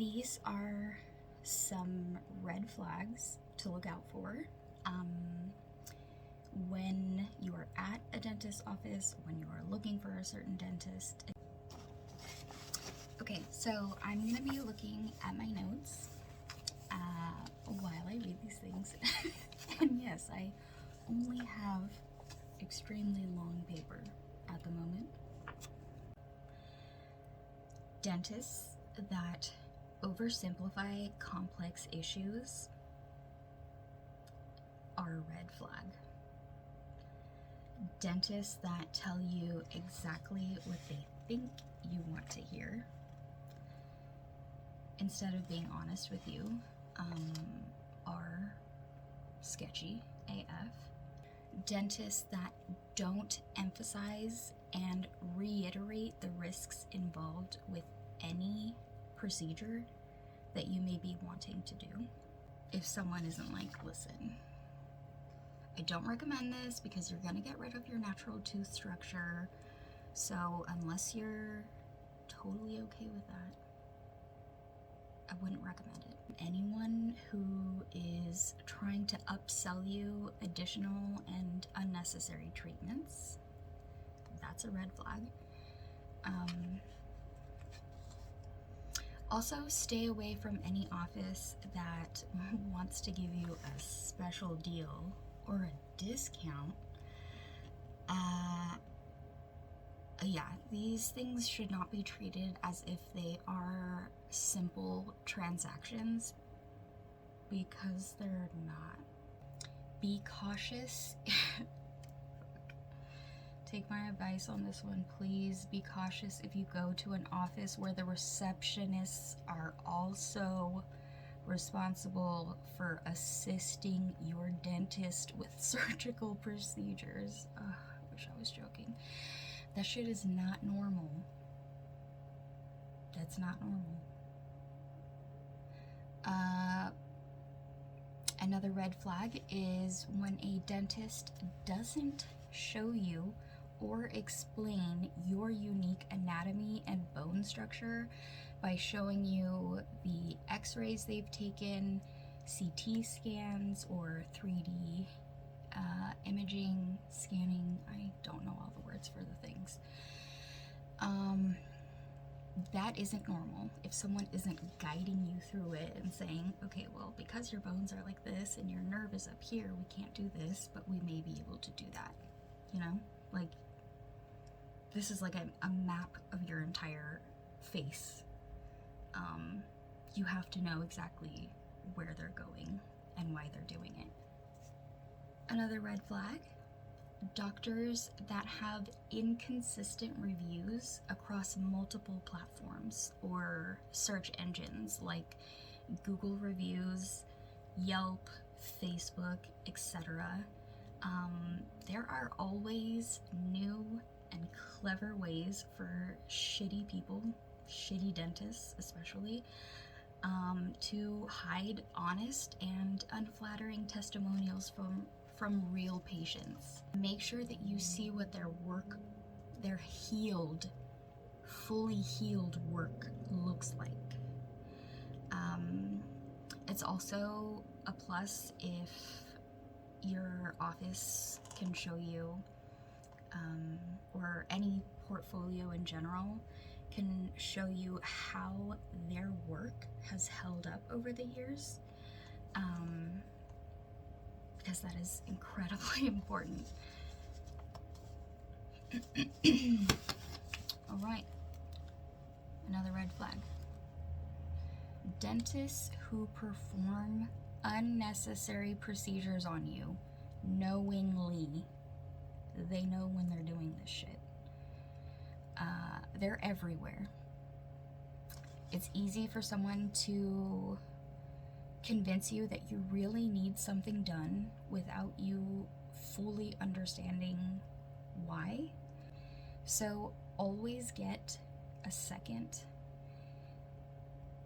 these are some red flags to look out for when you are at a dentist's office, when you are looking for a certain dentist. Okay, so I'm going to be looking at my notes while I read these things. And yes, I only have extremely long paper at the moment. Dentists that oversimplify complex issues are a red flag. Dentists that tell you exactly what they think you want to hear instead of being honest with you are sketchy AF. Dentists that don't emphasize and reiterate the risks involved with any procedure that you may be wanting to do. If someone isn't like, listen, I don't recommend this because you're gonna get rid of your natural tooth structure, so unless you're totally okay with that, I wouldn't recommend it. Anyone who is trying to upsell you additional and unnecessary treatments, that's a red flag. Also, stay away from any office that wants to give you a special deal or a discount. Yeah, these things should not be treated as if they are simple transactions, because they're not. Be cautious. Take my advice on this one, please. Be cautious if you go to an office where the receptionists are also responsible for assisting your dentist with surgical procedures. Ugh, I wish I was joking. That shit is not normal. That's not normal. Another red flag is when a dentist doesn't show you or explain your unique anatomy and bone structure by showing you the x-rays they've taken, CT scans, or 3D imaging, scanning. I don't know all the words for the things. That isn't normal. If someone isn't guiding you through it and saying, okay, well, because your bones are like this and your nerve is up here, we can't do this, but we may be able to do that. You know, like, this is like a map of your entire face. You have to know exactly where they're going and why they're doing it. Another red flag, doctors that have inconsistent reviews across multiple platforms or search engines like Google reviews, Yelp, Facebook, etc. There are always new and clever ways for shitty people, shitty dentists especially, to hide honest and unflattering testimonials from real patients. Make sure that you see what their healed, fully healed work looks like. It's also a plus if your office can show you, or any portfolio in general can show you how their work has held up over the years, because that is incredibly important. All right, another red flag. Dentists who perform unnecessary procedures on you knowingly. They know when they're doing this shit. They're everywhere. It's easy for someone to convince you that you really need something done without you fully understanding why. So always get a second,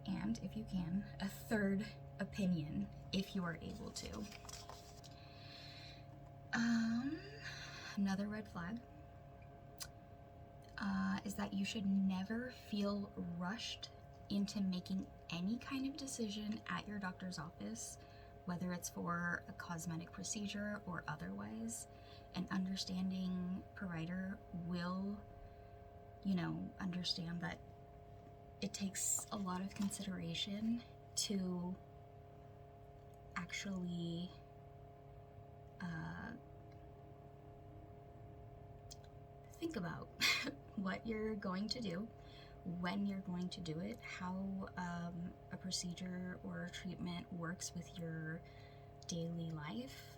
and if you can, a third opinion if you are able to. Another red flag is that you should never feel rushed into making any kind of decision at your doctor's office, whether it's for a cosmetic procedure or otherwise, an understanding provider will, understand that it takes a lot of consideration to actually think about what you're going to do, when you're going to do it, how a procedure or a treatment works with your daily life,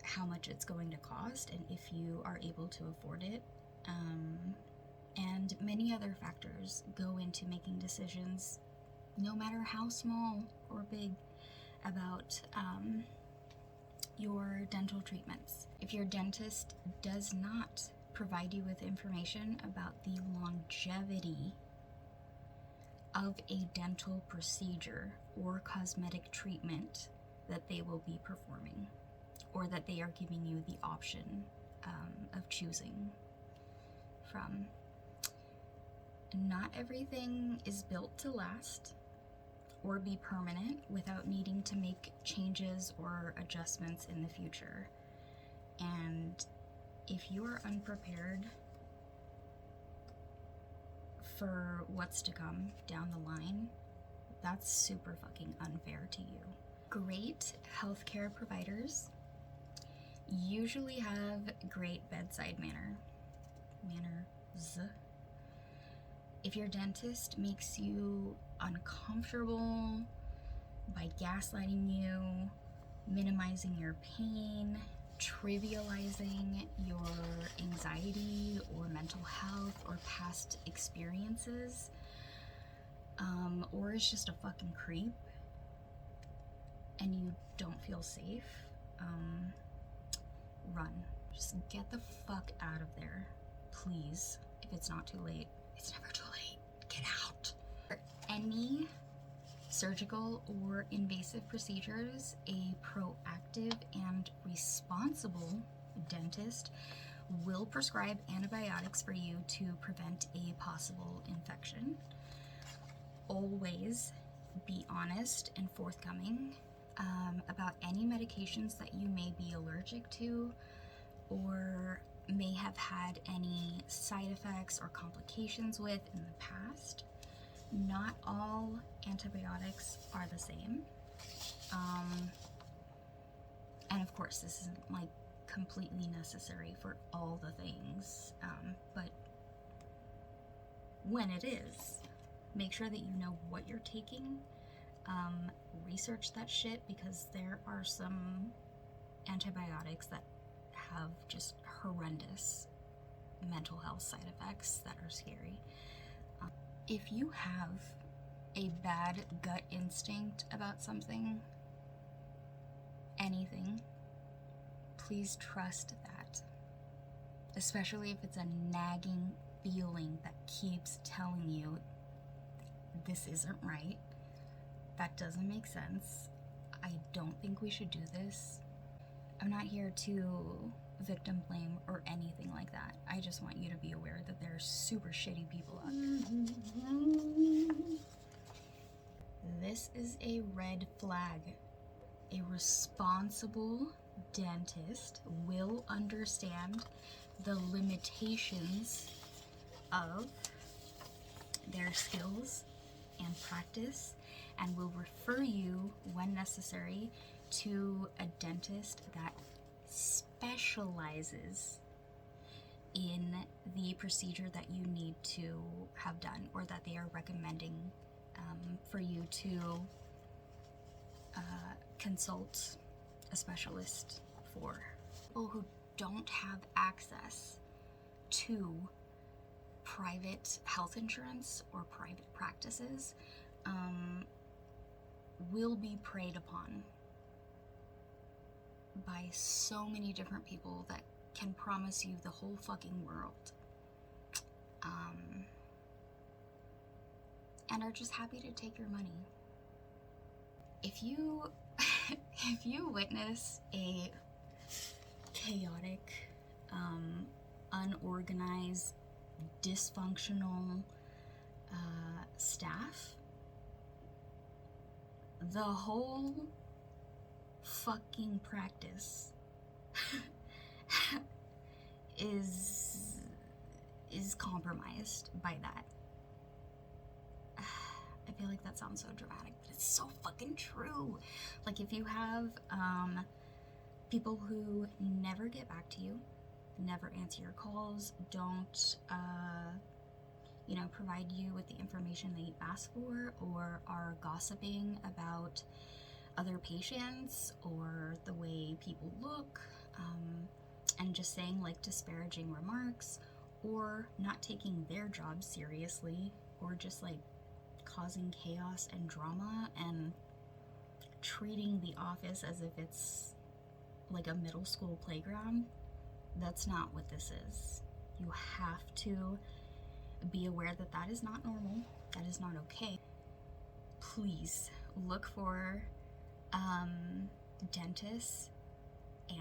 how much it's going to cost, and if you are able to afford it. And many other factors go into making decisions, no matter how small or big, about your dental treatments. If your dentist does not provide you with information about the longevity of a dental procedure or cosmetic treatment that they will be performing, or that they are giving you the option of choosing from. Not everything is built to last or be permanent without needing to make changes or adjustments in the future. And if you are unprepared for what's to come down the line, that's super fucking unfair to you. Great healthcare providers usually have great bedside manners. If your dentist makes you uncomfortable by gaslighting you, minimizing your pain, trivializing your anxiety or mental health or past experiences, or is just a fucking creep and you don't feel safe, run. Just get the fuck out of there, please, if it's not too late. It's never too late. Get out. For any surgical or invasive procedures, a proactive and responsible dentist will prescribe antibiotics for you to prevent a possible infection. Always be honest and forthcoming about any medications that you may be allergic to or may have had any side effects or complications with in the past. Not all antibiotics are the same. And of course, this isn't like completely necessary for all the things, but when it is, make sure that you know what you're taking. Research that shit, because there are some antibiotics that have just horrendous mental health side effects that are scary. If you have a bad gut instinct about something, anything, please trust that. Especially if it's a nagging feeling that keeps telling you this isn't right, that doesn't make sense, I don't think we should do this. I'm not here to victim blame or anything like that. I just want you to be aware that there are super shitty people out there. This is a red flag. A responsible dentist will understand the limitations of their skills and practice and will refer you, when necessary, to a dentist that specializes in the procedure that you need to have done, or that they are recommending for you to consult a specialist for. People who don't have access to private health insurance or private practices will be preyed upon by so many different people that can promise you the whole fucking world, and are just happy to take your money. If you witness a chaotic, unorganized, dysfunctional staff, the whole fucking practice is compromised by that. I feel like that sounds so dramatic, but it's so fucking true. Like, if you have people who never get back to you, never answer your calls, don't provide you with the information that you ask for, or are gossiping about other patients or the way people look, and just saying like disparaging remarks, or not taking their job seriously, or just like causing chaos and drama and treating the office as if it's like a middle school playground. That's not what this is. You have to be aware that that is not normal. That is not okay. Please look for dentists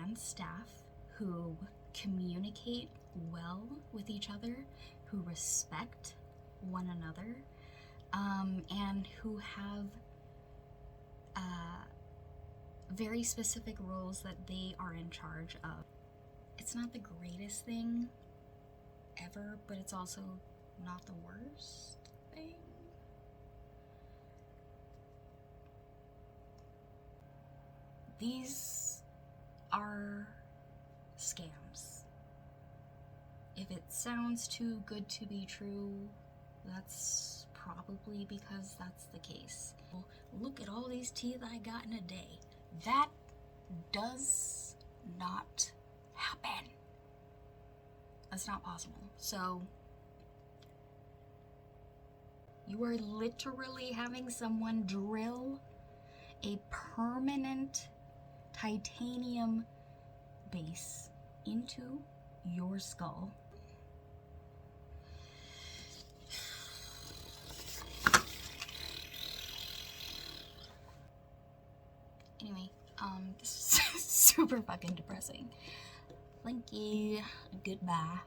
and staff who communicate well with each other, who respect one another, and who have very specific roles that they are in charge of. It's not the greatest thing ever, but it's also not the worst thing. These are scams. If it sounds too good to be true, that's probably because that's the case. Well, look at all these teeth I got in a day. That does not happen. That's not possible. So you are literally having someone drill a permanent titanium base into your skull. Anyway, this is super fucking depressing. Thank you. Goodbye.